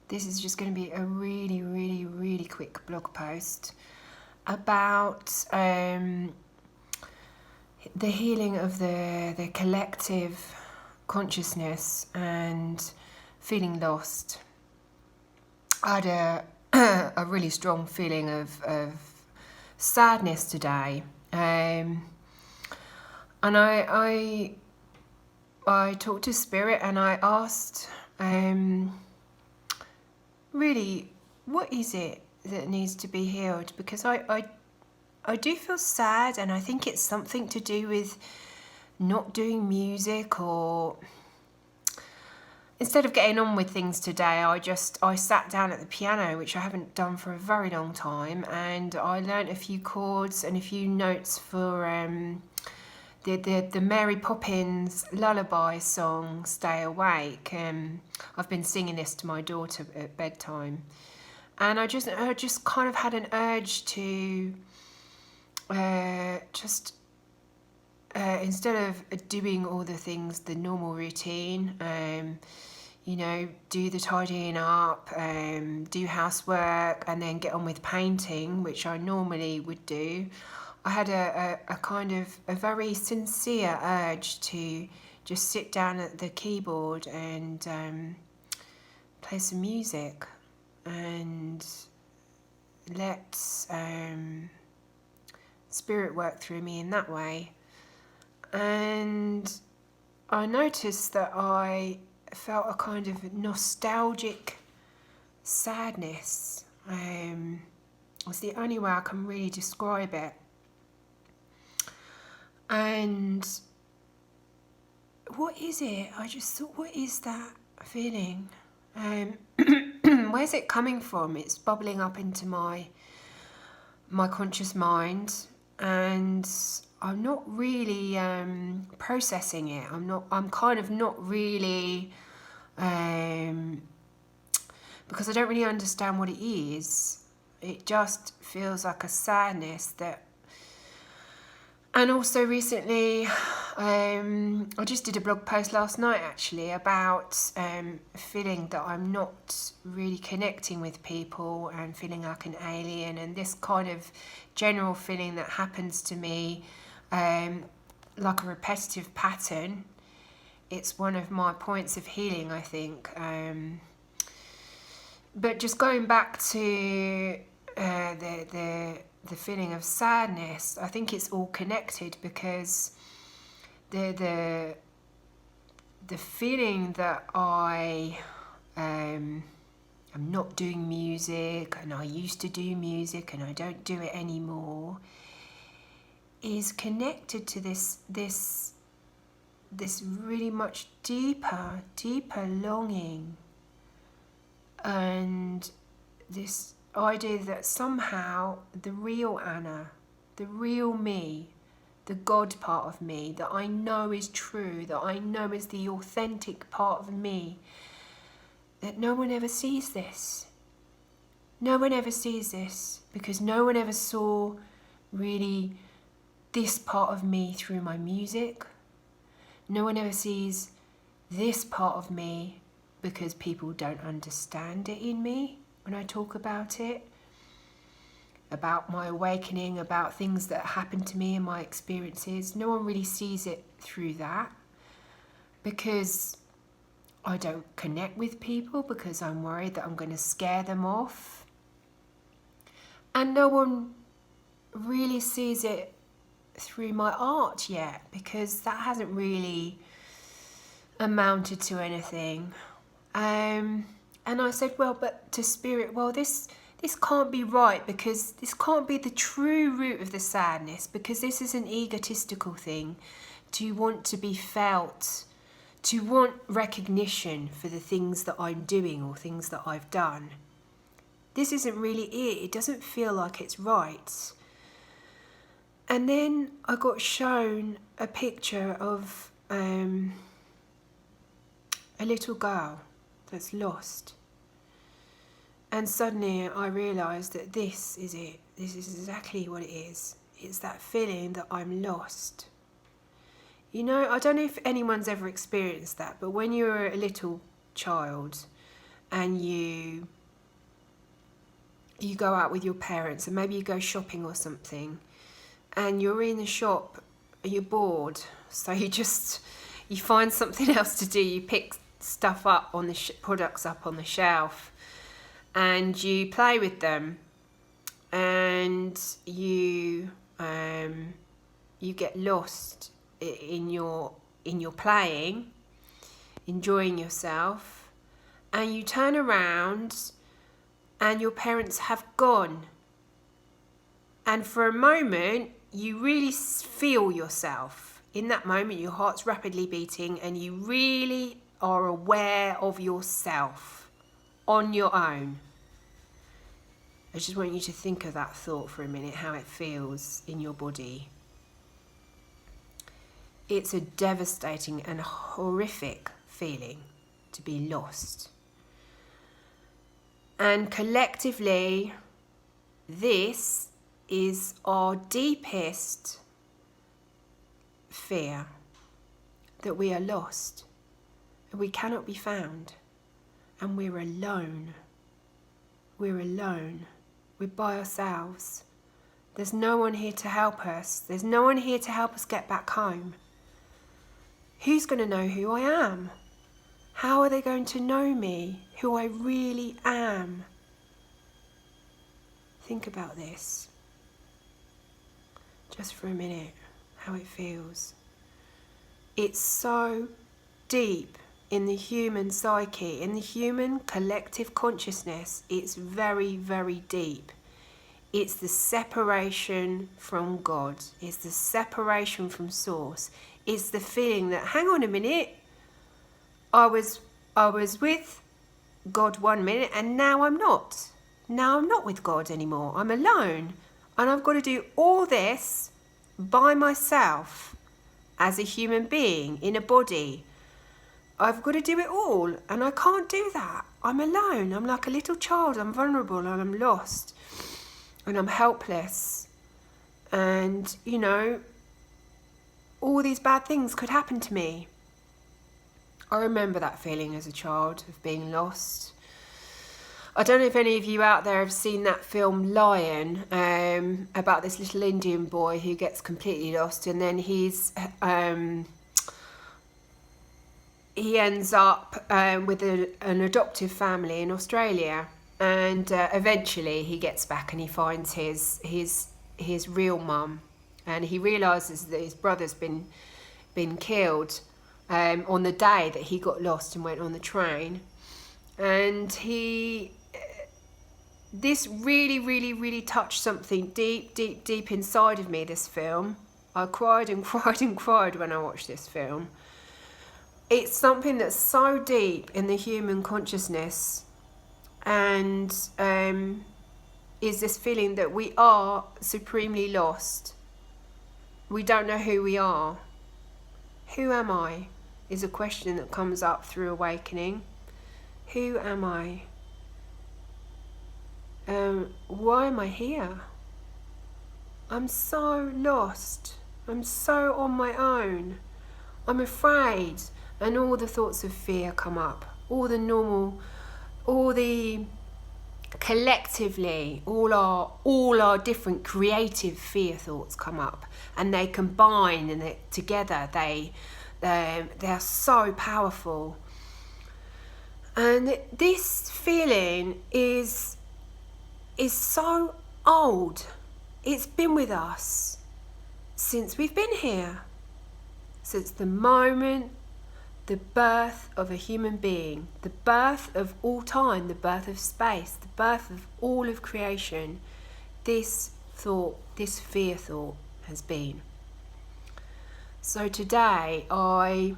This is just going to be a really, really, really quick blog post about the healing of the collective consciousness and feeling lost. I had a really strong feeling of sadness today, and I talked to Spirit and I asked, really, what is it that needs to be healed? Because I do feel sad, and I think it's something to do with not doing music, or instead of getting on with things today, I sat down at the piano, which I haven't done for a very long time, and I learnt a few chords and a few notes for the Mary Poppins lullaby song, Stay Awake. I've been singing this to my daughter at bedtime, and I just kind of had an urge to instead of doing all the things, the normal routine, do the tidying up, do housework, and then get on with painting, which I normally would do. I had a kind of a very sincere urge to just sit down at the keyboard and play some music and let Spirit work through me in that way. And I noticed that I felt a kind of nostalgic sadness. It's the only way I can really describe it. And what is it? I just thought, what is that feeling? Where's it coming from? It's bubbling up into my conscious mind, and I'm not really processing it. I'm kind of not really, because I don't really understand what it is. It just feels like a sadness that. And also recently, I just did a blog post last night actually about feeling that I'm not really connecting with people and feeling like an alien, and this kind of general feeling that happens to me, like a repetitive pattern. It's one of my points of healing, I think. But just going back to the feeling of sadness, I think it's all connected, because the feeling that I am not doing music, and I used to do music and I don't do it anymore, is connected to this really much deeper longing, and this idea that somehow the real Anna, the real me, the God part of me that I know is true, that I know is the authentic part of me, that no one ever sees this. No one ever sees this, because no one ever saw really this part of me through my music. No one ever sees this part of me because people don't understand it in me when I talk about it, about my awakening, about things that happened to me and my experiences. No one really sees it through that, because I don't connect with people, because I'm worried that I'm going to scare them off. And no one really sees it through my art yet, because that hasn't really amounted to anything. And I said, well, but to Spirit, well, this can't be right, because this can't be the true root of the sadness, because this is an egotistical thing, to want to be felt, to want recognition for the things that I'm doing or things that I've done. This isn't really it. It doesn't feel like it's right. And then I got shown a picture of a little girl that's lost. And suddenly I realised that this is it. This is exactly what it is. It's that feeling that I'm lost. You know, I don't know if anyone's ever experienced that, but when you're a little child and you go out with your parents, and maybe you go shopping or something, and you're in the shop, you're bored, so you find something else to do. You pick stuff up on the products up on the shelf, and you play with them, and you get lost in your playing, enjoying yourself, and you turn around and your parents have gone, and for a moment you really feel yourself. In that moment your heart's rapidly beating and you really are aware of yourself on your own. I just want you to think of that thought for a minute, how it feels in your body. It's a devastating and horrific feeling to be lost. And collectively, this is our deepest fear, that we are lost, and we cannot be found, and we're alone. We're alone. We're by ourselves. There's no one here to help us. There's no one here to help us get back home. Who's going to know who I am? How are they going to know me, who I really am? Think about this, just for a minute, how it feels. It's so deep in the human psyche, in the human collective consciousness. It's very, very deep. It's the separation from God. It's the separation from Source. It's the feeling that, hang on a minute, I was with God 1 minute and now I'm not. Now I'm not with God anymore. I'm alone. And I've got to do all this by myself as a human being in a body. I've got to do it all, and I can't do that. I'm alone. I'm like a little child. I'm vulnerable and I'm lost and I'm helpless. And, you know, all these bad things could happen to me. I remember that feeling as a child of being lost. I don't know if any of you out there have seen that film Lion, about this little Indian boy who gets completely lost, and then he ends up with an adoptive family in Australia, and eventually he gets back and he finds his real mum, and he realises that his brother's been killed on the day that he got lost and went on the train. And this really, really, really touched something deep, deep, deep inside of me, this film. I cried and cried and cried when I watched this film. It's something that's so deep in the human consciousness, and is this feeling that we are supremely lost. We don't know who we are. Who am I? Is a question that comes up through awakening. Who am I? Why am I here? I'm so lost. I'm so on my own. I'm afraid, and all the thoughts of fear come up. All the collectively, all our different creative fear thoughts come up, and they combine, and together they're so powerful. And this feeling is so old. It's been with us since we've been here, since the moment, the birth of a human being, the birth of all time, the birth of space, the birth of all of creation. This thought, this fear thought has been. So today I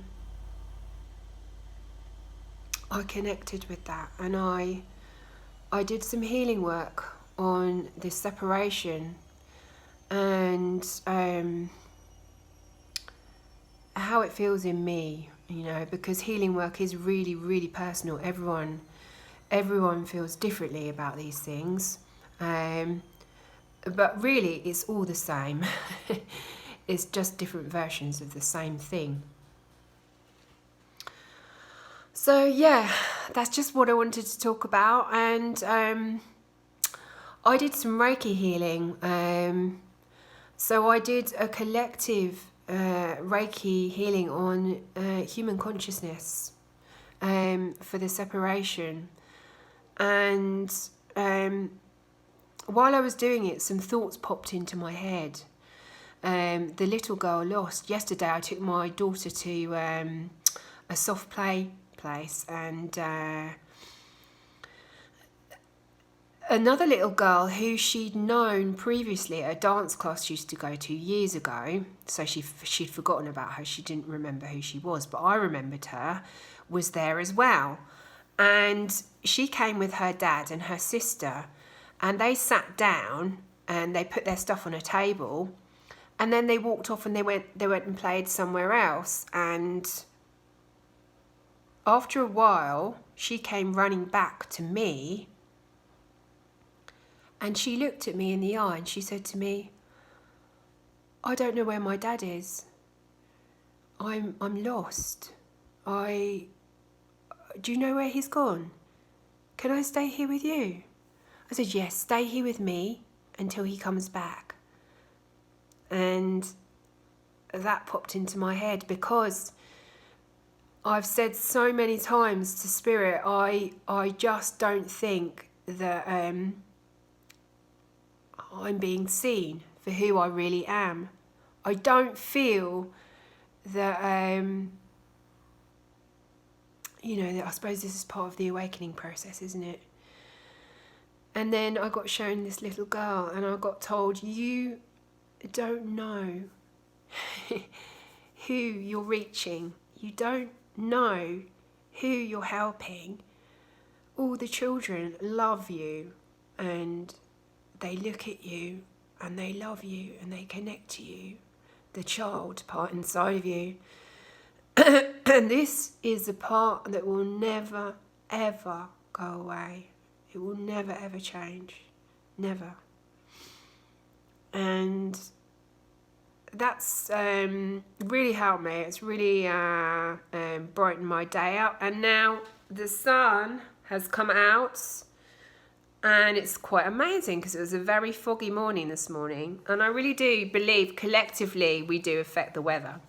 connected with that, and I did some healing work on this separation, and how it feels in me, you know, because healing work is really, really personal. Everyone feels differently about these things, but really it's all the same. It's just different versions of the same thing. So yeah, that's just what I wanted to talk about. And I did some Reiki healing. So I did a collective Reiki healing on human consciousness for the separation. And while I was doing it, some thoughts popped into my head. The little girl lost. Yesterday I took my daughter to a soft play place, and another little girl who she'd known previously at a dance class she used to go to years ago, so she'd forgotten about her, she didn't remember who she was, but I remembered her, was there as well. And she came with her dad and her sister, and they sat down and they put their stuff on a table, and then they walked off and they went and played somewhere else. And after a while, she came running back to me, and she looked at me in the eye and she said to me, "I don't know where my dad is. I'm lost. Do you know where he's gone? Can I stay here with you?" I said, "Yes, stay here with me until he comes back." And that popped into my head, because I've said so many times to Spirit, I just don't think that I'm being seen for who I really am. I don't feel that, that I suppose this is part of the awakening process, isn't it? And then I got shown this little girl, and I got told, "You don't know who you're reaching. You don't know who you're helping. All the children love you, and they look at you and they love you and they connect to you, the child part inside of you." And this is the part that will never, ever go away. It will never, ever change. Never. And that's really helped me. It's really brightened my day out. And now the sun has come out, and it's quite amazing, because it was a very foggy morning this morning. And I really do believe collectively we do affect the weather.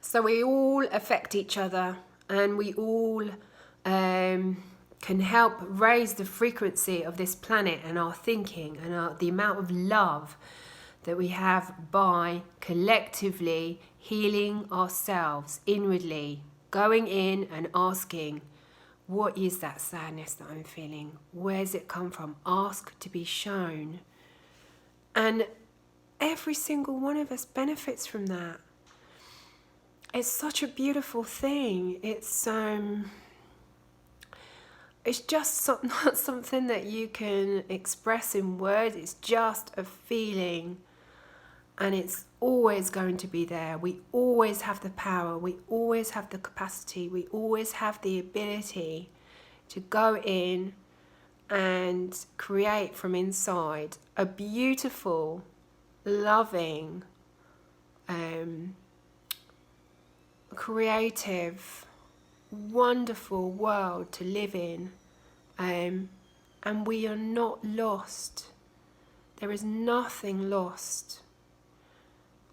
So we all affect each other, and we all can help raise the frequency of this planet and our thinking and the amount of love that we have by collectively healing ourselves inwardly, going in and asking, what is that sadness that I'm feeling? Where's it come from? Ask to be shown. And every single one of us benefits from that. It's such a beautiful thing. It's just not something that you can express in words. It's just a feeling, and it's always going to be there. We always have the power. We always have the capacity. We always have the ability to go in and create from inside a beautiful, loving, creative, wonderful world to live in, and we are not lost. There is nothing lost.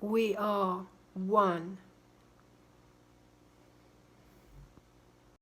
We are one.